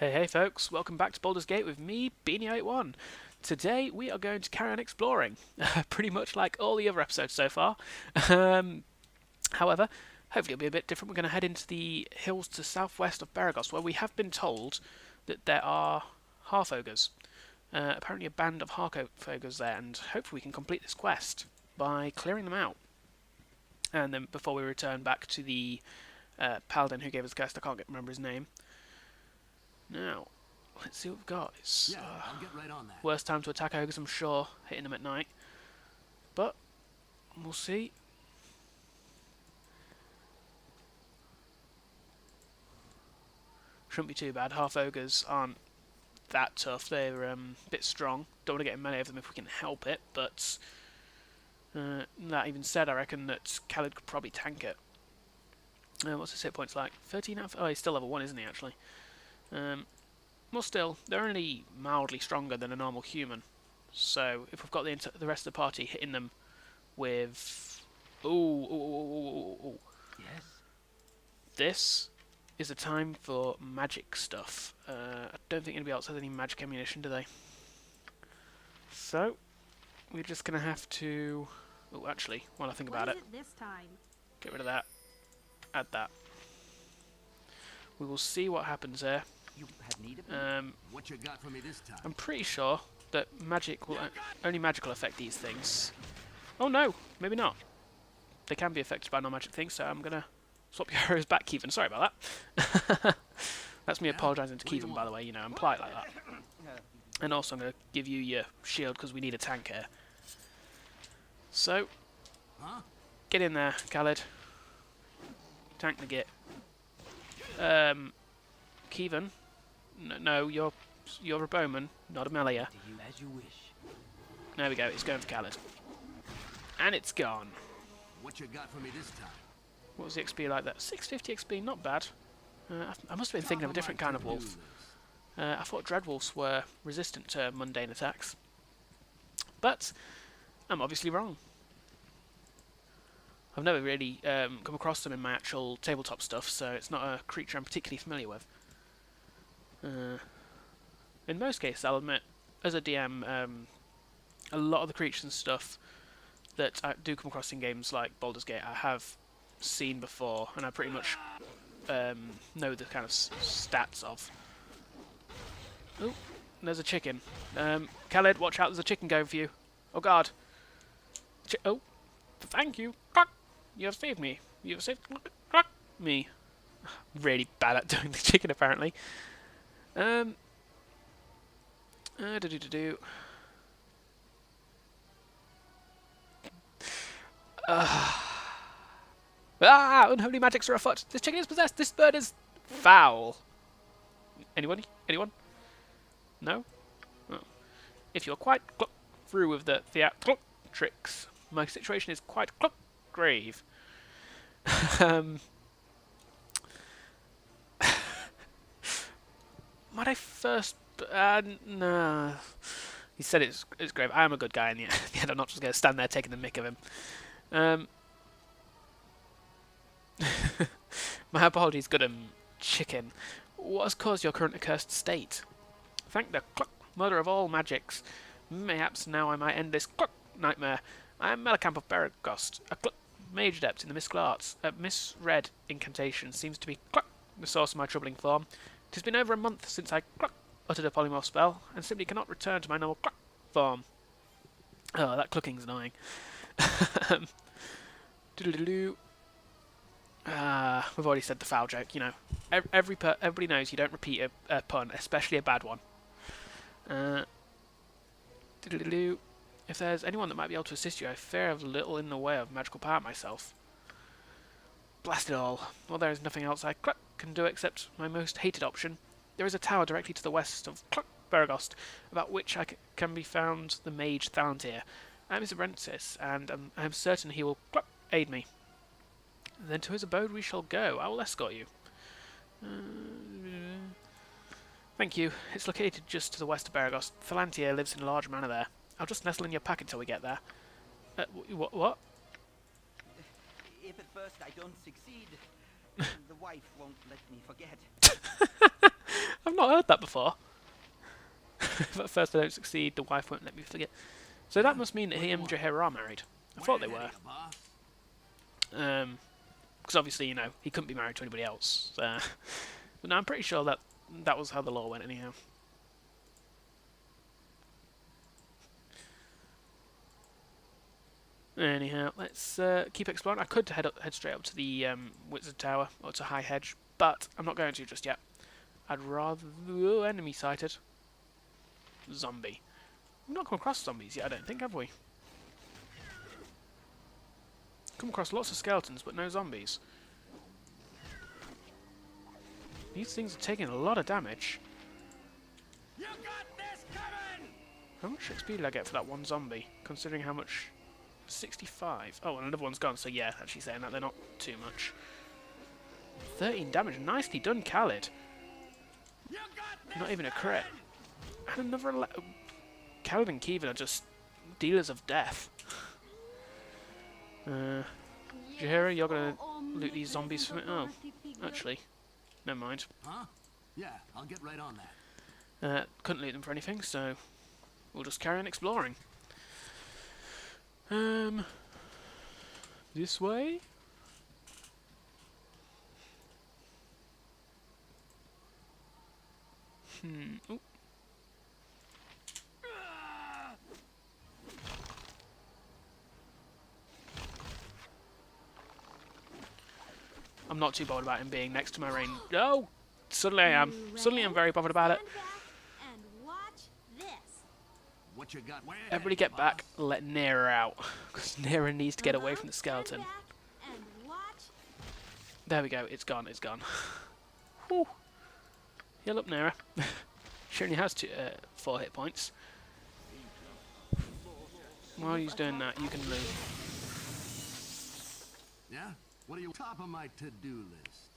Hey folks, welcome back to Baldur's Gate with me, Beany81. Today we are going to carry on exploring, pretty much like all the other episodes so far. Um, However, hopefully it'll be a bit different. We're going to head into the hills to southwest of Beregost, where we have been told that there are half-ogres. Apparently a band of half-ogres there, and hopefully we can complete this quest by clearing them out. And then before we return back to the paladin who gave us the quest, I can't remember his name. Now, let's see what we've got. It's I'll get right on that. worst time to attack ogres, I'm sure, hitting them at night. But we'll see. Shouldn't be too bad. Half ogres aren't that tough. They're a bit strong. Don't want to get many of them if we can help it. But that even said, I reckon that Khaled could probably tank it. What's his hit points like? 13 out of... Oh, he's still level 1, isn't he, actually? Well, still, they're only mildly stronger than a normal human. So, if we've got the rest of the party hitting them with... Ooh. Yes? This is a time for magic stuff. I don't think anybody else has any magic ammunition, do they? So, we're just going to have to... Oh, actually, while I think about it, this time? get rid of that. Add that. We will see what happens there. You have need of me? What you got for me this time? I'm pretty sure that magic will only magic will affect these things. Oh no, maybe not. They can be affected by non-magic things, so I'm gonna swap your arrows back, Kevin. Sorry about that. That's me apologising to Kevin, by the way. You know, I'm polite like that. And also, I'm gonna give you your shield because we need a tank here. So, get in there, Khaled. Tank the git. Kevin. No, you're a bowman, not a meleeer. As you wish. There we go, it's going for Khaled. And it's gone. What you got for me this time? What was the XP like that? 650 XP, not bad. I must have been thinking of a different kind of wolf. I thought dreadwolves were resistant to mundane attacks. But, I'm obviously wrong. I've never really come across them in my actual tabletop stuff, so it's not a creature I'm particularly familiar with. In most cases, I'll admit, as a DM, a lot of the creatures and stuff that I do come across in games like Baldur's Gate I have seen before, and I pretty much know the kind of stats of. Oh, there's a chicken. Khaled, watch out, there's a chicken going for you. Oh god. Oh, thank you. You have saved me. You have saved me. Really bad at doing the chicken, apparently. Unholy magics are afoot. This chicken is possessed. This bird is foul. Anybody? Anyone? No? Oh. If you're quite through with the theatrics, my situation is quite grave. Might I first... no. He said it's grave. I am a good guy in the end. I'm not just going to stand there taking the mick of him. My apologies, good chicken. What has caused your current accursed state? Thank the mother of all magics. Mayhaps now I might end this nightmare. I am Melicamp of Beregost, a mage adept in the mystical arts. A misread incantation seems to be the source of my troubling form. It has been over a month since I uttered a polymorph spell, and simply cannot return to my normal form. Oh, that clucking's annoying. We've already said the foul joke, you know. Everybody knows you don't repeat a pun, especially a bad one. If there's anyone that might be able to assist you, I fear I have little in the way of magical power myself. Blast it all. Well, there is nothing else I can do except my most hated option. There is a tower directly to the west of Beregost, about which can be found the mage Thalantir. I am his apprentice, and I am certain he will aid me. Then to his abode we shall go. I will escort you. Thank you. It's located just to the west of Beregost. Thalantir lives in a large manor there. I'll just nestle in your pack until we get there. What? If at first I don't succeed, the wife won't let me forget. I've not heard that before. If at first I don't succeed, the wife won't let me forget. So that must mean that he and Jaheira are married. I thought they were. Because obviously, you know, he couldn't be married to anybody else. But no, I'm pretty sure that that was how the law went anyhow. Anyhow, let's keep exploring. I could head straight up to the Wizard Tower, or to High Hedge, but I'm not going to just yet. I'd rather... Ooh, enemy sighted. Zombie. We've not come across zombies yet, I don't think, have we? Come across lots of skeletons, but no zombies. These things are taking a lot of damage. You got this coming! How much XP did I get for that one zombie, considering how much... 65. Oh, and another one's gone, so yeah, actually saying that, they're not too much. 13 damage. Nicely done, Khalid. You got this Not even a crit. And another... Khalid and Kevin are just dealers of death. Jaheira, you're gonna loot these zombies for me? Oh, actually, never mind. Huh? Yeah, I'll get right on that. Couldn't loot them for anything, so we'll just carry on exploring. This way? Ooh. I'm not too bothered about him being next to my range. Oh! Suddenly I am. Suddenly I'm very bothered about it. And watch this. What you got? Everybody get back, let Nera out. Because Nera needs to get away from the skeleton. And watch. There we go, it's gone, it's gone. Whew. Heal up, Nera. She only has 4 hit points. While he's doing that, you can move. Yeah? What are you top of my to-do list?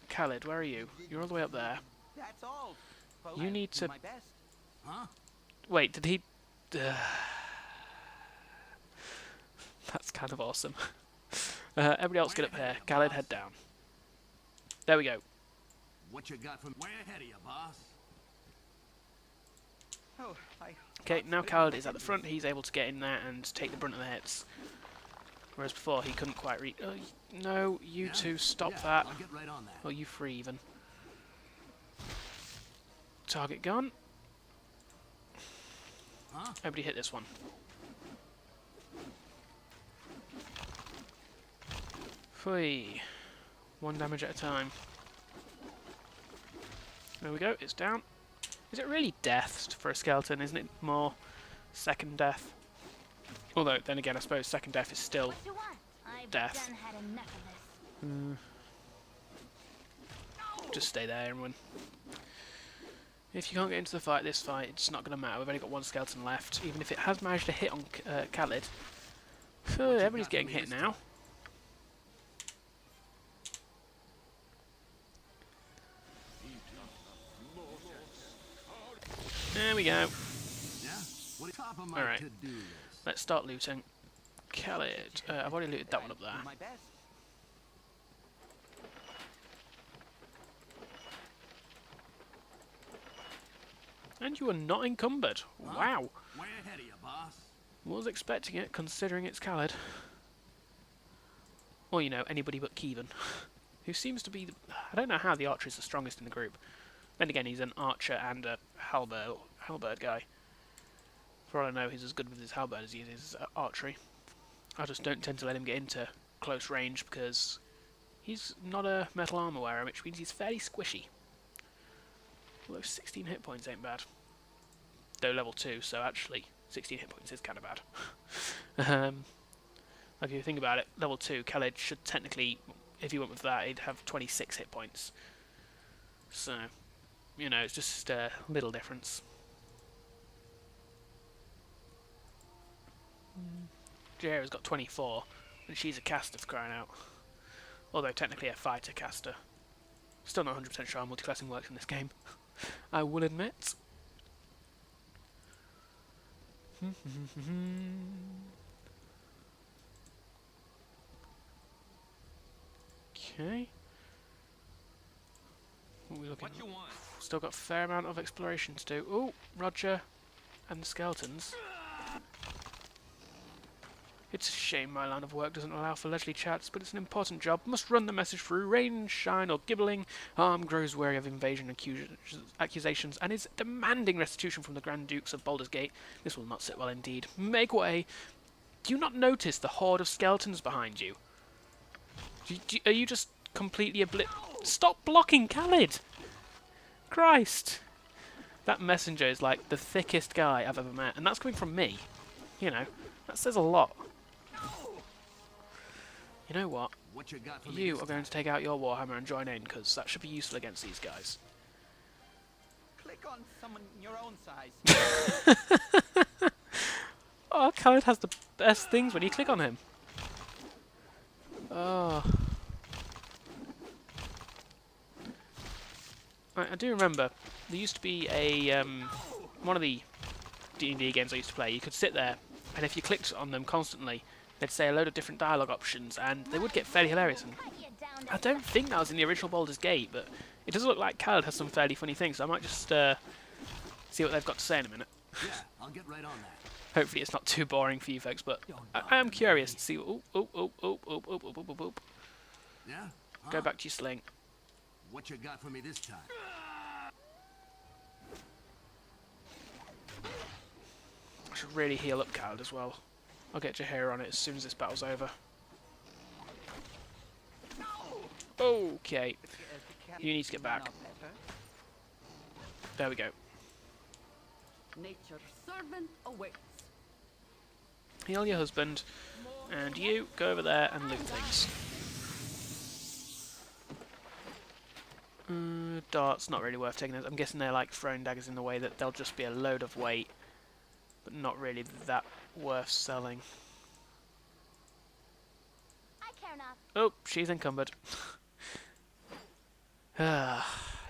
Khalid, where are you? You're all the way up there. That's all. Folks. You need to... My best. Huh? Wait, did he... That's kind of awesome. Everybody else get up here. Khalid, head down. There we go. What you got from way ahead of you, boss? Oh, Okay, now Khalid is at the front. He's able to get in there and take the brunt of the hits. Whereas before, he couldn't quite reach... Oh, no, you two, stop that. I'll get right on that. Oh, you three even. Target gone. Huh? Everybody hit this one. Phui. 1 damage at a time. There we go, it's down. Is it really death for a skeleton? Isn't it more second death? Although, then again, I suppose second death is still What you want? I've death. done had enough of this. Just stay there, everyone. If you can't get into the fight, this fight, it's not going to matter. We've only got 1 skeleton left. Even if it has managed to hit on Khalid. Everybody's getting hit now. There we go. Yeah? What are you top of my Alright. to-do list? Let's start looting. Khalid. I've already looted that one up there. My best. And you are not encumbered. Huh? Wow. Way ahead of you, boss. Was expecting it, considering it's Khalid. Or, you know, anybody but Kevin. Who seems to be... I don't know how the archer is the strongest in the group. Then again, he's an archer and a halberd guy. For all I know, he's as good with his halberd as he is archery. I just don't tend to let him get into close range because he's not a metal armor wearer, which means he's fairly squishy. Although 16 hit points ain't bad. Though level 2, so actually 16 hit points is kind of bad. Like if you think about it, level 2, Khalid should technically, if he went with that, he'd have 26 hit points. So, you know, it's just a little difference. Jaheira's got 24, and she's a caster for crying out. Although technically a fighter caster. Still not 100% sure how multiclassing works in this game. I will admit. Okay. we looking? What you want? Still got a fair amount of exploration to do. Oh, Roger and the skeletons. It's a shame my line of work doesn't allow for leisurely chats, but it's an important job. Must run the message through. Rain, shine, or gibbling. Arm grows wary of invasion accusations and is demanding restitution from the Grand Dukes of Baldurs Gate. This will not sit well indeed. Make way. Do you not notice the horde of skeletons behind you? Are you just completely Stop blocking, Khalid! Christ! That messenger is like the thickest guy I've ever met, and that's coming from me. You know, that says a lot. You know what? What you got for me You this are going time? to take out your Warhammer and join in, because that should be useful against these guys. Click on someone your own size. Oh, Khalid has the best things when you click on him. Oh. Right, I do remember there used to be a one of the D&D games I used to play. You could sit there, and if you clicked on them constantly, they'd say a load of different dialogue options, and they would get fairly hilarious. And I don't think that was in the original Baldur's Gate, but it does look like Khalid has some fairly funny things. So I might just see what they've got to say in a minute. Yeah, I'll get right on that. Hopefully, it's not too boring for you folks, but I am curious to see. Yeah? Go back to your sling. What you got for me this time? I should really heal up Khalid as well. I'll get your hair on it as soon as this battle's over. Okay, you need to get back. There we go. Nature's servant awaits. Heal your husband, and you go over there and loot things. Darts, not really worth taking. I'm guessing they're like throwing daggers in the way that they'll just be a load of weight, but not really that worth selling. I care not. Oh, she's encumbered.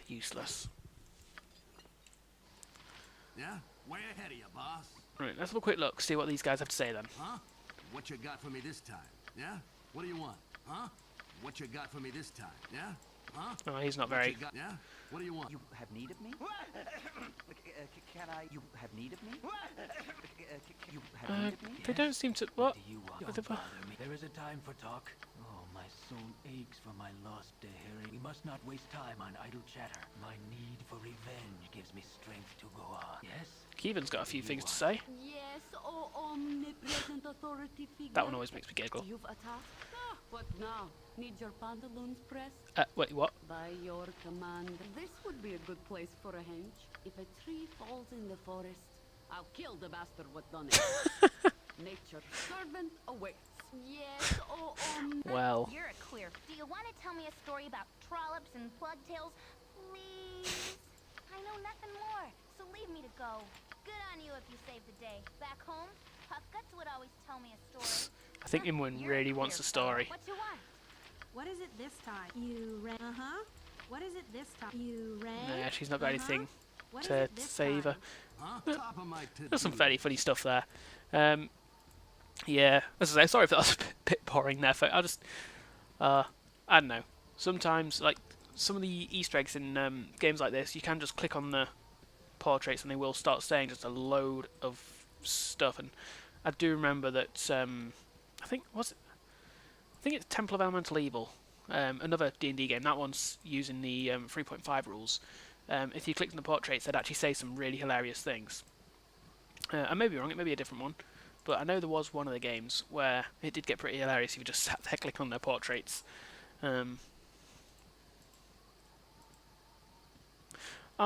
Useless. Yeah? Way ahead of you, boss. Right, let's have a quick look, see what these guys have to say then. Huh? What you got for me this time? Yeah? What do you want? Huh? What you got for me this time? Yeah? Huh? Oh, he's not What very... you got? Yeah? What do you want? You have need of me? Can I? You have need of me? You have need of me? They don't seem to... What? Do you want? What Don't the- bother me. There is a time for talk. Oh, my soul aches for my lost Deheri. We must not waste time on idle chatter. My need for revenge gives me strength to go on. Yes? Keevan's got a few things to say. Yes, oh omnipresent authority figure. That one always makes me giggle. You've attacked? What now? Need your pantaloons pressed? Wait, what? By your command. This would be a good place for a hench. If a tree falls in the forest, I'll kill the bastard what done it. Nature's servant awaits. Yes, oh, Well, You're a queer. Do you want to tell me a story about trollops and plugtails? Please? I know nothing more, so leave me to go. Good on you if you saved the day. Back home, Puff Guts would always tell me a story. I think Imwin You're a really wants queer a story. fellow. What you want? What is it this time? You rang. What is it this time? You rang. Nah, she's not got anything What is to it this save her. Huh? Top of my There's some to-do. fairly funny stuff there. Yeah, as I say, sorry if that was a bit boring there, folks. I don't know. Sometimes, like, some of the Easter eggs in games like this, you can just click on the portraits and they will start saying just a load of stuff. And I do remember that, I think it's Temple of Elemental Evil, another D&D game. That one's using the 3.5 rules. If you clicked on the portraits, they'd actually say some really hilarious things. I may be wrong, it may be a different one, but I know there was one of the games where it did get pretty hilarious if you just sat there clicking on their portraits. Oh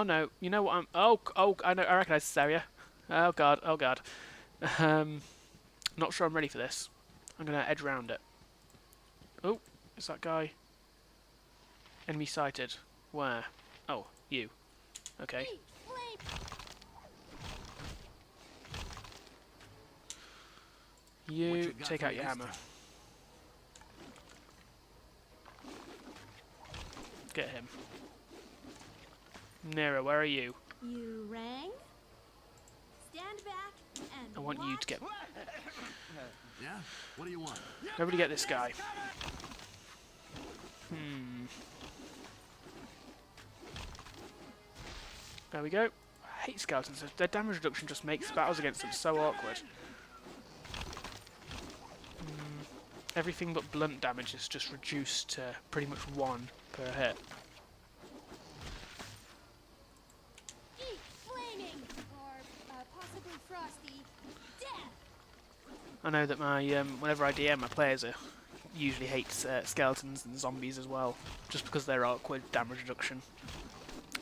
no, you know what I know, I recognise this area. Oh god. Not sure I'm ready for this. I'm going to edge around it. Oh, is that guy? Enemy sighted. Where? Oh, you. Okay. What You you got take for out me your this hammer. time? Get him. Nero, where are you? You rang. Stand back and I want you to get... Yeah? What do you want? Nobody get this guy. There we go. I hate skeletons. Their damage reduction just makes battles against them so awkward. Everything but blunt damage is just reduced to pretty much 1 per hit. Eat flaming, or possibly frosty death. I know that my whenever I DM, my players usually hate skeletons and zombies as well, just because they're awkward damage reduction.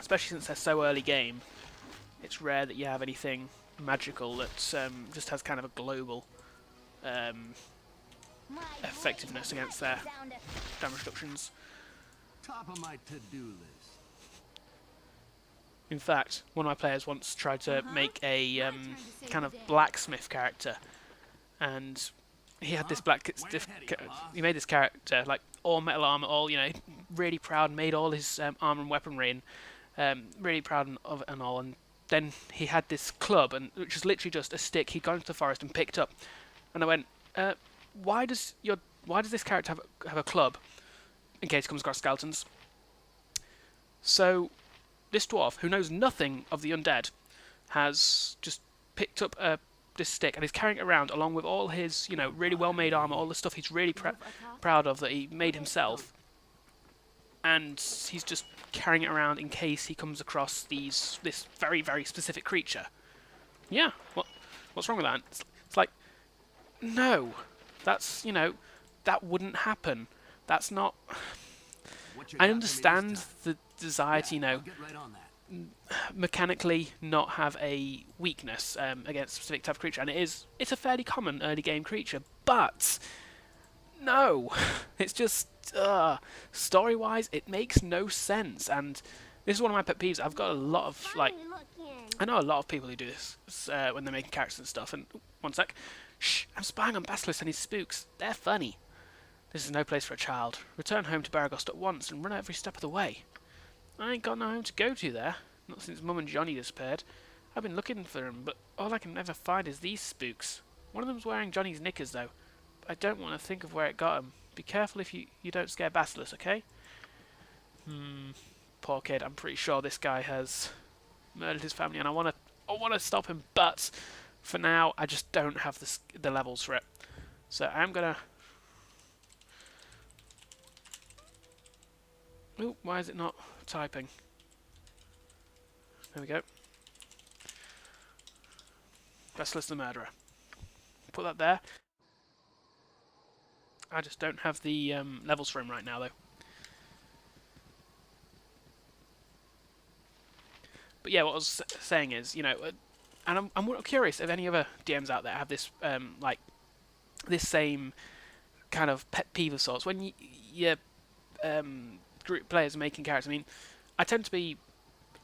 Especially since they're so early game, it's rare that you have anything magical that just has kind of a global effectiveness against their damage reductions. Top of my to-do list. In fact, one of my players once tried to make a kind of blacksmith character, and he had this he made this character like all metal armor, all really proud, made all his armor and weaponry, and really proud of it and all. And then he had this club, and which was literally just a stick he'd gone to the forest and picked up. And I went, why does this character have a club in case he comes across skeletons? So this dwarf, who knows nothing of the undead, has just picked up this stick and is carrying it around along with all his, really well-made armor, all the stuff he's really proud of that he made himself, and he's just carrying it around in case he comes across this very, very specific creature. Yeah, what's wrong with that? It's like, no, that's, that wouldn't happen. That's not... I understand the desire to, I'll get right on that. mechanically not have a weakness against a specific type of creature, and it's a fairly common early game creature, but no, it's just story-wise it makes no sense. And this is one of my pet peeves. I've got a lot of I know a lot of people who do this when they're making characters and stuff. And one sec, shh, I'm spying on Basilisk and his spooks. They're funny. This is no place for a child. Return home to Baragost at once and run every step of the way. I ain't got no home to go to there, not since Mum and Johnny disappeared. I've been looking for them, but all I can ever find is these spooks. One of them's wearing Johnny's knickers, though. I don't want to think of where it got him. Be careful if you don't scare Basilisk, okay? Poor kid. I'm pretty sure this guy has murdered his family, and I want to stop him, but for now, I just don't have the levels for it. So I'm gonna... Ooh, why is it not typing? There we go. Basilisk the Murderer. Put that there. I just don't have the levels for him right now, though. But yeah, what I was saying is, and I'm curious if any other DMs out there have this, like, this same kind of pet peeve of sorts. When you group players are making characters, I mean, I tend to be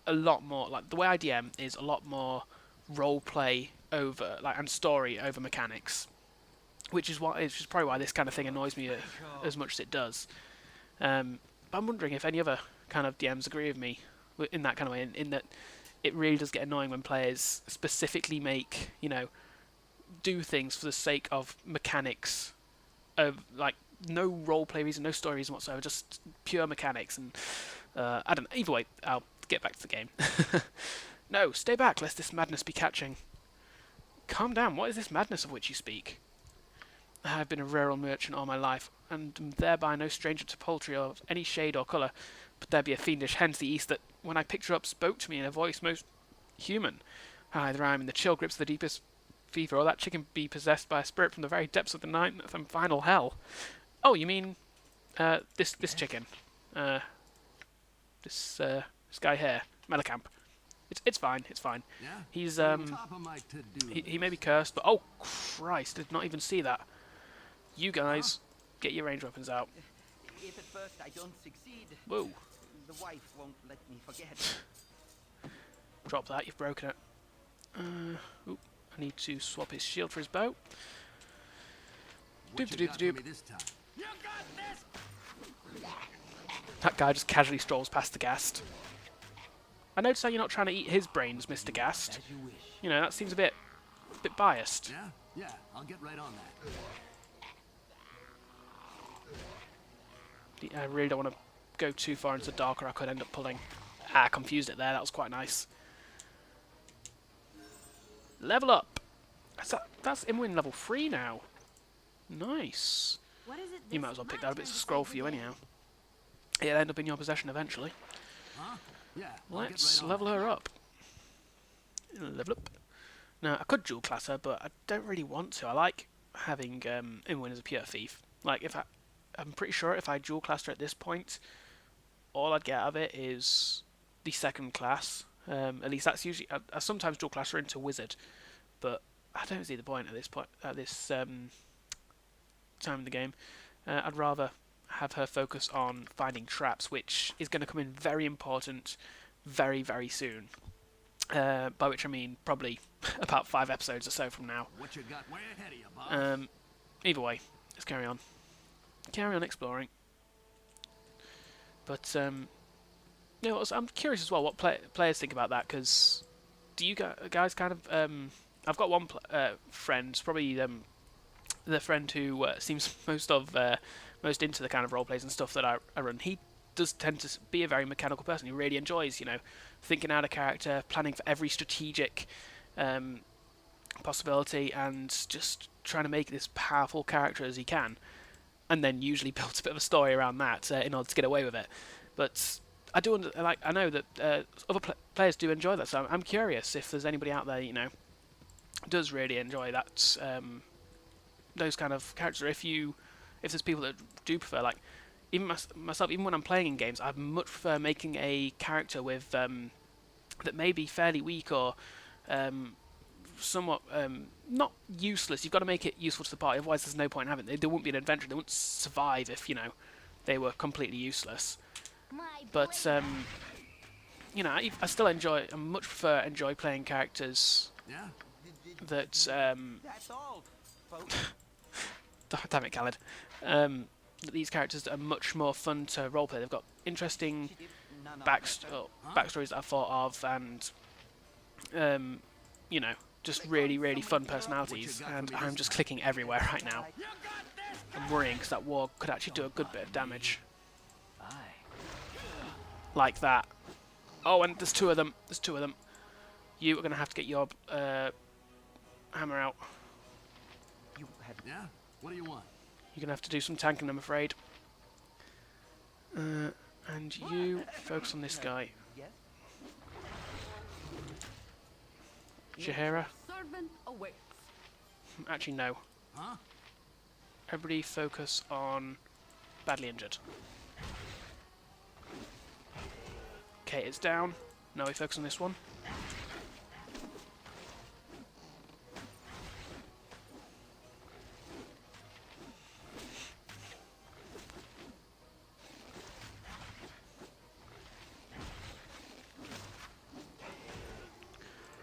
a lot more, like, the way I DM is a lot more role play over, like, and story over mechanics, which is probably why this kind of thing annoys me as much as it does. But I'm wondering if any other kind of DMs agree with me in that kind of way, in that it really does get annoying when players specifically make, do things for the sake of mechanics, of, like, no roleplay reason, no story reason whatsoever, just pure mechanics. And I don't know. Either way, I'll get back to the game. No, stay back, lest this madness be catching. Calm down. What is this madness of which you speak? I have been a rural merchant all my life, and am thereby no stranger to poultry of any shade or colour. But there be a fiendish hen to the east that, when I picked her up, spoke to me in a voice most human. Either I am in the chill grips of the deepest fever, or that chicken be possessed by a spirit from the very depths of the ninth and final hell. Oh, you mean this chicken? This guy here, Melicamp. It's fine. It's fine. Yeah? He's Top of my to-do he may be cursed, but oh Christ! Did not even see that. You guys, get your range weapons out. If at first I don't succeed, Whoa! the wife won't let me forget. Drop that. You've broken it. Ooh, I need to swap his shield for his bow. What you got for me this time? You got this! That guy just casually strolls past the ghast. I notice how you're not trying to eat his brains, Mr. Ghast. As you wish. That seems a bit biased. Yeah, I'll get right on that. I really don't want to go too far into the dark, or I could end up pulling. Confused it there. That was quite nice. Level up. That's Imwin level 3 now. Nice. What is it You this might as well pick my that up. It's turn a to scroll save for the you day? anyhow. It'll end up in your possession eventually. Huh? Yeah. I'll get Let's right on level that. her up. Level up. Now, I could dual class her, but I don't really want to. I like having Imwin as a pure thief. Like, I'm pretty sure if I dual classed her at this point, all I'd get out of it is the second class. At least that's usually. I sometimes dual class her into wizard, but I don't see the point at this point. At this time in the game, I'd rather have her focus on finding traps, which is going to come in very important, very very soon. By which I mean probably about 5 episodes or so from now. What you got way ahead of you, boss? Either way, let's carry on. Carry on exploring. But I'm curious as well what players think about that, because do you guys kind of? I've got one friend, probably the friend who seems most into the kind of role plays and stuff that I run. He does tend to be a very mechanical person. He really enjoys, thinking out a character, planning for every strategic possibility, and just trying to make this powerful character as he can, and then usually builds a bit of a story around that in order to get away with it. But I know that other players do enjoy that, so I'm curious if there's anybody out there, does really enjoy that those kind of characters. If there's people that do prefer, like even myself, even when I'm playing in games, I much prefer making a character with that may be fairly weak or somewhat not useless. You've got to make it useful to the party, otherwise there's no point in having it. There wouldn't be an adventure. They wouldn't survive if they were completely useless. But I still enjoy. I much enjoy playing characters Yeah. that That's all, folks. damn it, Khaled. These characters are much more fun to roleplay. They've got interesting None of backstories that I've thought of, and just really, really fun personalities. And I'm just clicking everywhere right now. I'm worrying because that war could actually do a good bit of damage, Aye. like that. Oh, and there's 2 of them. You are going to have to get your hammer out. You have Yeah? What do you want? You're going to have to do some tanking, I'm afraid. And you focus on this guy. yes. Shahira? Servant awaits. Actually, no. Huh? Everybody focus on badly injured. Okay, it's down. Now we focus on this one.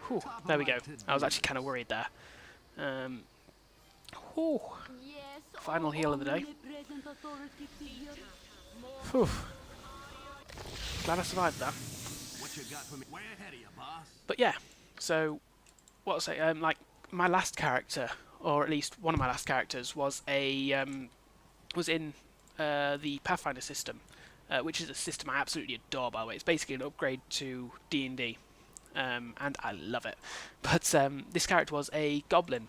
Whew, there we go. I was actually kind of worried there. Whew. Yes. Final heal of the day. omnipresent authority figure. Whew. Glad I survived that. What you got for me? Way ahead of you, boss. But yeah, so what I'll say, like my last character, or at least one of my last characters, was was in the Pathfinder system, which is a system I absolutely adore. By the way, it's basically an upgrade to D&D, and I love it. But this character was a goblin,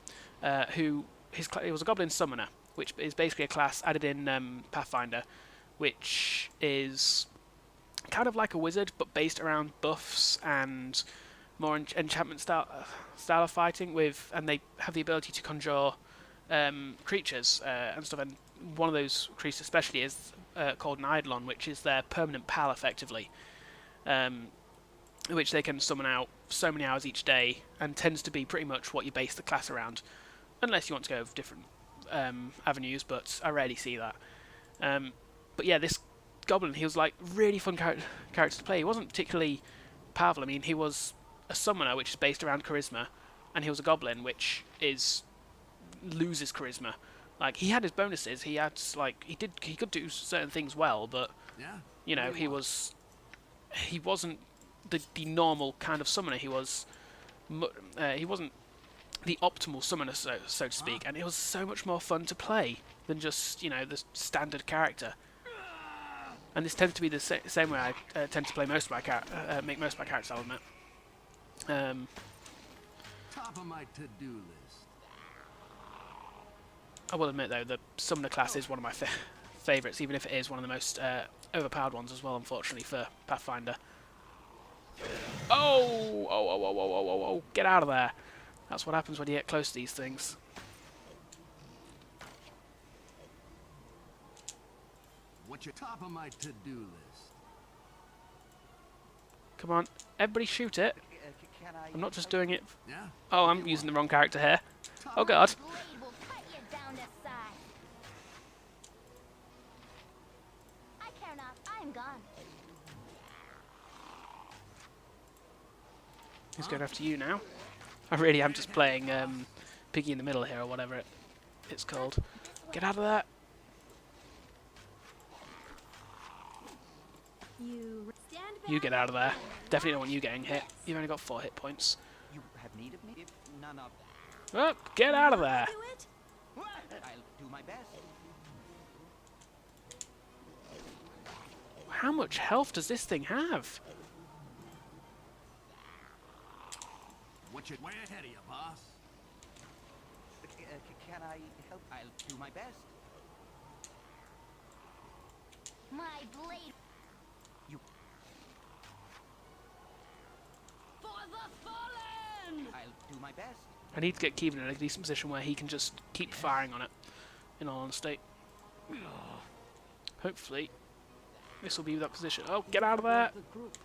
who he was a goblin summoner, which is basically a class added in Pathfinder, which is kind of like a wizard, but based around buffs and more enchantment style of fighting and they have the ability to conjure creatures and stuff. And one of those creatures especially is called an Eidolon, which is their permanent pal, effectively, which they can summon out so many hours each day, and tends to be pretty much what you base the class around, unless you want to go with different avenues, but I rarely see that. But yeah, this goblin, he was like really fun character to play. He wasn't particularly powerful. I mean, he was a summoner, which is based around charisma, and he was a goblin, which loses charisma. Like, he had his bonuses. He had he could do certain things well, but Yeah? he wasn't the normal kind of summoner. He wasn't the optimal summoner, so to speak, and it was so much more fun to play than just the standard character. And this tends to be the same way I tend to play most of my make most of my characters, I'll admit. top of my to-do list? I will admit though, the summoner class is one of my favourites, even if it is one of the most overpowered ones as well, unfortunately, for Pathfinder. Oh! Oh, oh, oh, oh, oh, oh, oh, get out of there. That's what happens when you get close to these things. What's your top of my to-do list? Come on, everybody shoot it. Can I? I'm not just doing it... Yeah? Oh, I'm using the wrong character here. Oh Top god. Blade will cut you down to size. I care not. I am gone. Who's going after you now? I really am just playing Piggy in the Middle here, or whatever it's called. Get out of there. You stand back. You get out of there. Definitely don't want you getting hit. You've only got 4 hit points. You have need of me? If none of, Oh, get out of there. Do it. I'll do my best. How much health does this thing have? What's your way ahead of you, boss? Can I help? I'll do my best. My blade. You. For the fallen! I'll do my best. I need to get Kevin in a decent position where he can just keep firing on it, in all honesty. Hopefully, this will be that position. Oh, get out of there! The group.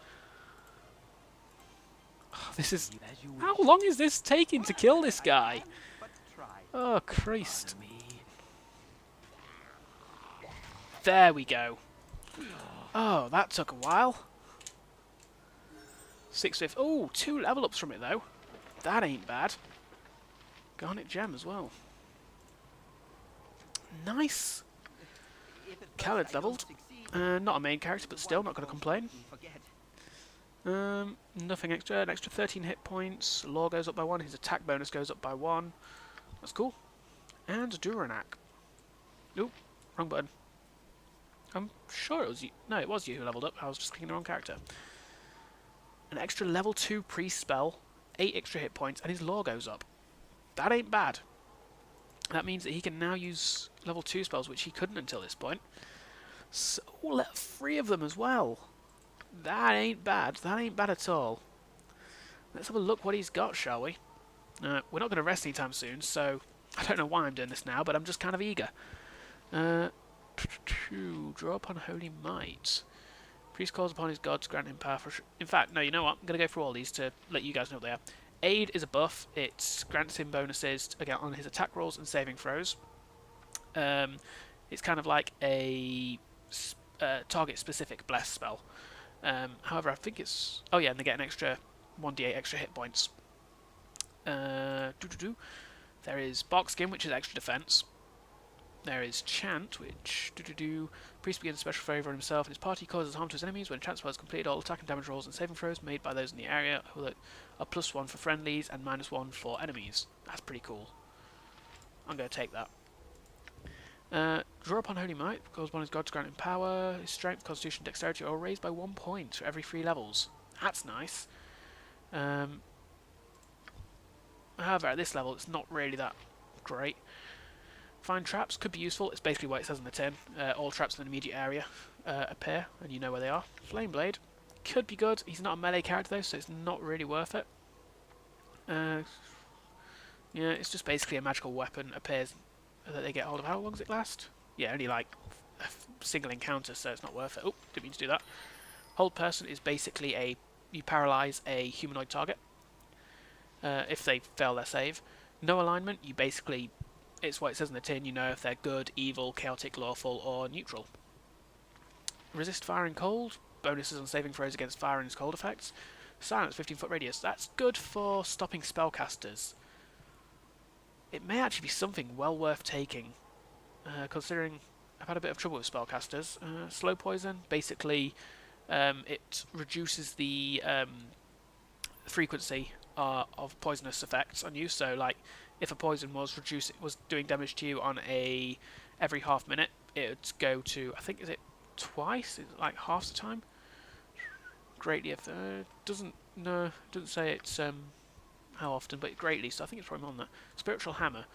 Oh, this is... As you How long is this taking to kill this guy? But try. Oh, Christ. me. There we go. Oh, that took a while. 6/5. Oh, 2 level ups from it though. That ain't bad. Garnet gem as well. Nice. If at first Khaled's I don't leveled. succeed, Not a main character, but still not going to complain. forget. Nothing extra. An extra 13 hit points. Law goes up by 1. His attack bonus goes up by 1. That's cool. And Duranak. Nope, wrong button. I'm sure it was you. No, it was you who leveled up. I was just clicking the wrong character. An extra level 2 priest spell, 8 extra hit points, and his law goes up. That ain't bad. That means that he can now use level 2 spells, which he couldn't until this point. So, 3 of them as well. That ain't bad. That ain't bad at all. Let's have a look what he's got, shall we? We're not going to rest anytime soon, so I don't know why I'm doing this now, but I'm just kind of eager. Draw upon Holy Might. Priest calls upon his gods, grant him power for... In fact, no, you know what? I'm going to go through all these to let you guys know what they are. Aid is a buff. It grants him bonuses again on his attack rolls and saving throws. It's kind of like a target-specific bless spell. However, I think it's... Oh yeah, and they get an extra 1d8 extra hit points. There is Bark Skin, which is extra defense. There is Chant, which priest begins a special favour on himself and his party causes harm to his enemies. When Chant spell is completed, all attack and damage rolls and saving throws made by those in the area are +1 for friendlies and -1 for enemies. That's pretty cool. I'm going to take that. Draw upon Holy Might, calls upon his god to grant him power. His strength, constitution, dexterity are all raised by 1 point for every 3 levels. That's nice. However, at this level, it's not really that great. Find traps could be useful. It's basically what it says on the tin. All traps in an immediate area appear, and you know where they are. Flame Blade could be good. He's not a melee character though, so it's not really worth it. Yeah, it's just basically a magical weapon appears that they get hold of. How long does it last? Yeah, only like a single encounter, so it's not worth it. Oh, didn't mean to do that. Hold Person is basically you paralyze a humanoid target if they fail their save. No alignment, you basically... It's what it says in the tin, you know if they're good, evil, chaotic, lawful, or neutral. Resist fire and cold. Bonuses on saving throws against fire and cold effects. Silence, 15-foot radius. That's good for stopping spellcasters. It may actually be something well worth taking, considering I've had a bit of trouble with spellcasters. Slow poison, basically it reduces the frequency of poisonous effects on you, so like if a poison was doing damage to you on every half minute, it would go to, I think, is it twice? Is it like half the time? Greatly if doesn't say it's how how often, but greatly, so I think it's probably on that. Spiritual Hammer.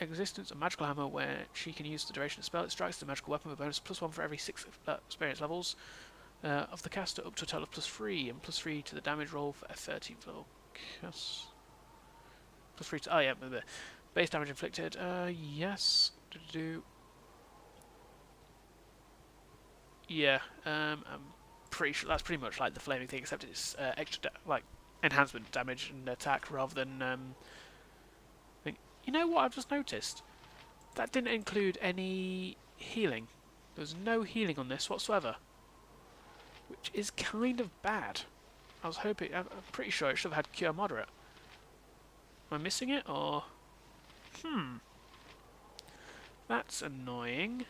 Existence, a magical hammer where she can use the duration of the spell. It strikes the magical weapon with a bonus +1 for every 6 experience levels of the caster, up to a total of +3, and +3 to the damage roll for F13 level cast. +3 to, oh yeah, base damage inflicted. Yes. Yeah, I'm pretty sure that's pretty much like the flaming thing, except it's extra like enhancement damage and attack rather than You know what I've just noticed? That didn't include any healing. There was no healing on this whatsoever, which is kind of bad. I'm pretty sure it should have had Cure Moderate. Am I missing it, or... That's annoying.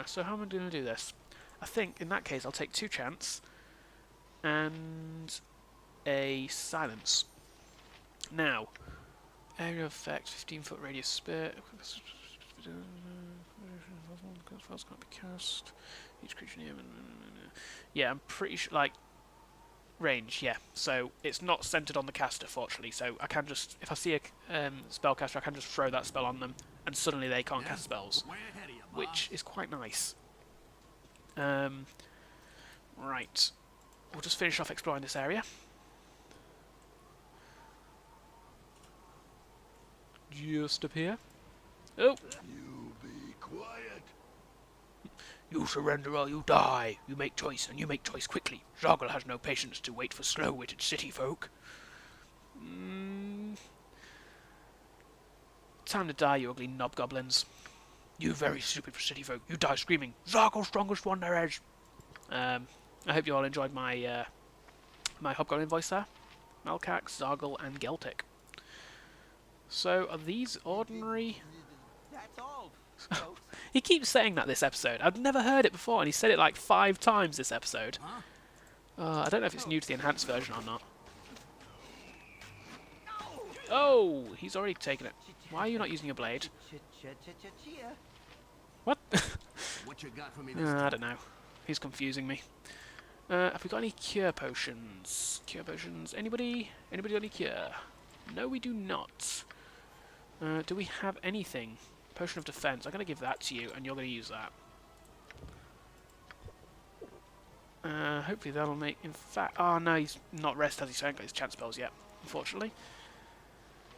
So how am I going to do this? I think, in that case, I'll take 2 chance and a silence. Now, area of effect, 15-foot radius sphere. Spells can't be cast. Each creature near. Yeah, I'm pretty sure. Like range, yeah. So it's not centered on the caster, fortunately. So I can just, if I see a spellcaster, I can just throw that spell on them, and suddenly they can't cast spells, which is quite nice. Right, we'll just finish off exploring this area. Just up here. Oh! You be quiet. You surrender or you die. You make choice, and you make choice quickly. Zargle has no patience to wait for slow-witted city folk. Time to die, you ugly knobgoblins. You very stupid for city folk. You die screaming, Zargle, strongest one there is. I hope you all enjoyed my my hobgoblin voice there. Malcax, Zargle, and Geltic. So, are these ordinary? That's all. He keeps saying that this episode. I've never heard it before, and he said it like 5 times this episode. I don't know if it's new to the enhanced version or not. Oh, he's already taken it. Why are you not using your blade? What? What you got for me this time? I don't know. He's confusing me. Have we got any cure potions? Cure potions. Anybody? Anybody got any cure? No, we do not. Do we have anything? Potion of defense. I'm going to give that to you, and you're going to use that. Hopefully that'll make... In fact... Oh, no, he's not rest, has he? So he hasn't got his chance spells yet, unfortunately.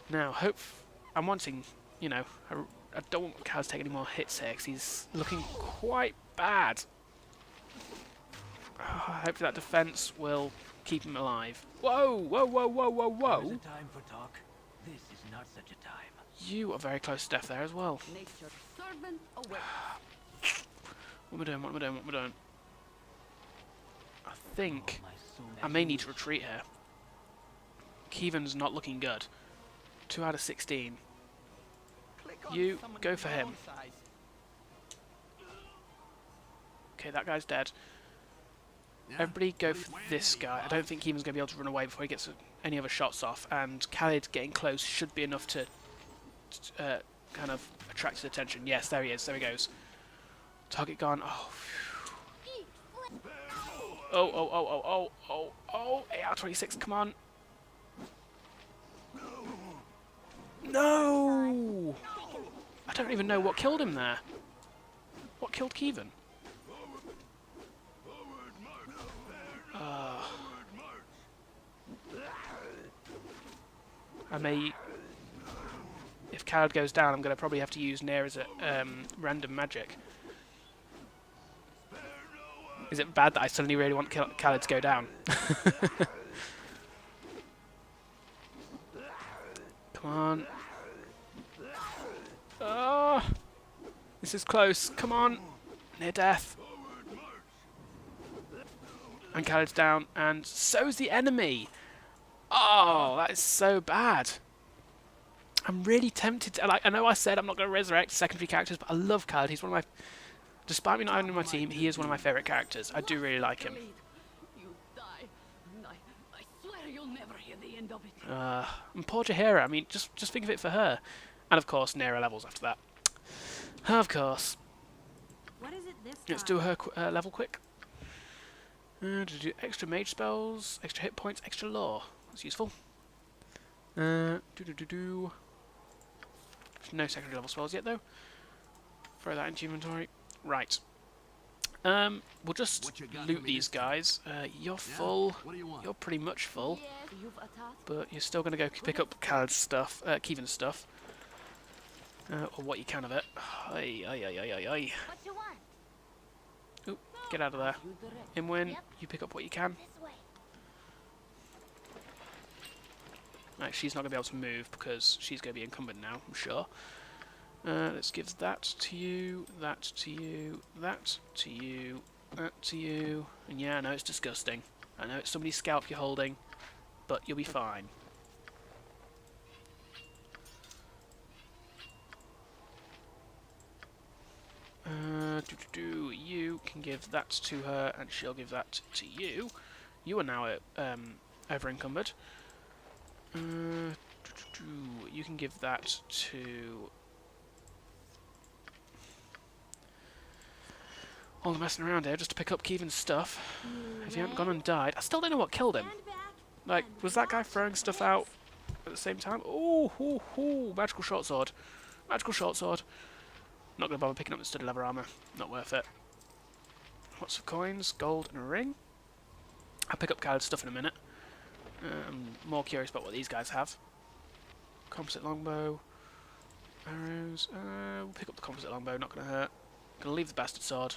Now, I'm wanting... You know, I don't want Kaz to take any more hits here, because he's looking quite bad. Hopefully that defense will keep him alive. Whoa, whoa, whoa, whoa, whoa, whoa! There's a time for talk. This is not such a time. You are very close to death there as well. Nature's servant away. What am I doing? What am I doing? What am I doing? I think Oh, my soul. I may need to retreat here. Keevan's not looking good. 2 out of 16. You go for him. Okay, that guy's dead. Everybody go for this guy. I don't think Keevan's going to be able to run away before he gets any other shots off, and Khaled getting close should be enough to kind of attract his attention. Yes, there he is. There he goes. Target gone. Oh. Oh, oh, oh, oh, oh, oh, oh. 8 out of 26. Come on. No! I don't even know what killed him there. What killed Keevan? I may... If Khaled goes down, I'm going to probably have to use Nair as a random magic. Is it bad that I suddenly really want Khaled to go down? Come on. Oh, this is close. Come on. Near death. And Khaled's down, and so's the enemy. Oh, that is so bad. I'm really tempted to, like, I know I said I'm not going to resurrect secondary characters, but I love Khaled. He's one of my, despite me not having him on my team, he is one of my favourite characters. I do really like him. You die. I swear you'll never hear the end of it. And poor Jaheira, I mean, just think of it for her. And of course, Naira levels after that. Of course. What is it this time? Let's do her level quick. To do extra mage spells, extra hit points, extra lore. That's useful. No secondary level spells yet though. Throw that into inventory. Right. We'll just What you got loot for me these this time? guys. You're Yeah? full. What do you want? You're pretty much full. Yes, you've a task. But you're still going to go pick up Khaled's stuff, Keevan's stuff. Or what you can of it. Ay, ay, ay, ay, ay, ay. What you want? Oop, get out of there. You direct. Imwin, Yep. you pick up what you can. This way. Right, she's not going to be able to move because she's going to be encumbered now, I'm sure. Let's give that to you, that to you, that to you, that to you. And yeah, I know it's disgusting. I know it's somebody's scalp you're holding, but you'll be fine. You can give that to her, and she'll give that to you. You are now over encumbered. You can give that to all the messing around here just to pick up Keevan's stuff. If he hadn't gone and died, I still don't know what killed him. Stand back. Like, was that guy throwing stuff out at the same time? Oh, magical short sword, magical short sword. Not gonna bother picking up the studded leather armor. Not worth it. Lots of coins, gold, and a ring. I'll pick up Khaled's stuff in a minute. I'm more curious about what these guys have. Composite longbow, arrows. We'll pick up the composite longbow. Not gonna hurt. Gonna leave the bastard sword.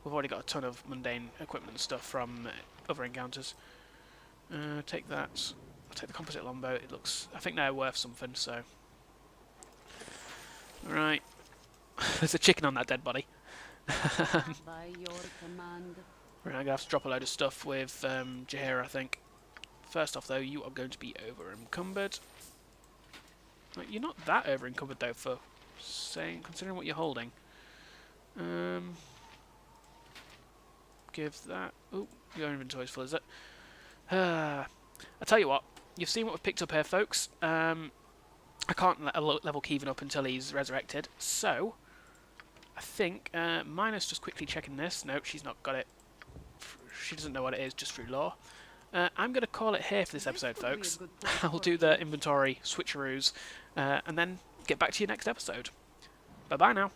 We've already got a ton of mundane equipment and stuff from other encounters. Take that. I'll take the composite longbow. It looks. I think they're worth something. So. Right. There's a chicken on that dead body. By your command. We're going to have to drop a load of stuff with Jaheira, I think. First off, though, you are going to be over-encumbered. Like, you're not that over-encumbered, though, for considering what you're holding. Give that... Oh, your inventory's full, is it? I tell you what, you've seen what we've picked up here, folks. I can't level Keevan up until he's resurrected, so... I think Minus just quickly checking this. Nope, she's not got it. She doesn't know what it is, just through lore. I'm going to call it here for this episode, folks. I'll do the inventory switcheroos and then get back to you next episode. Bye-bye now.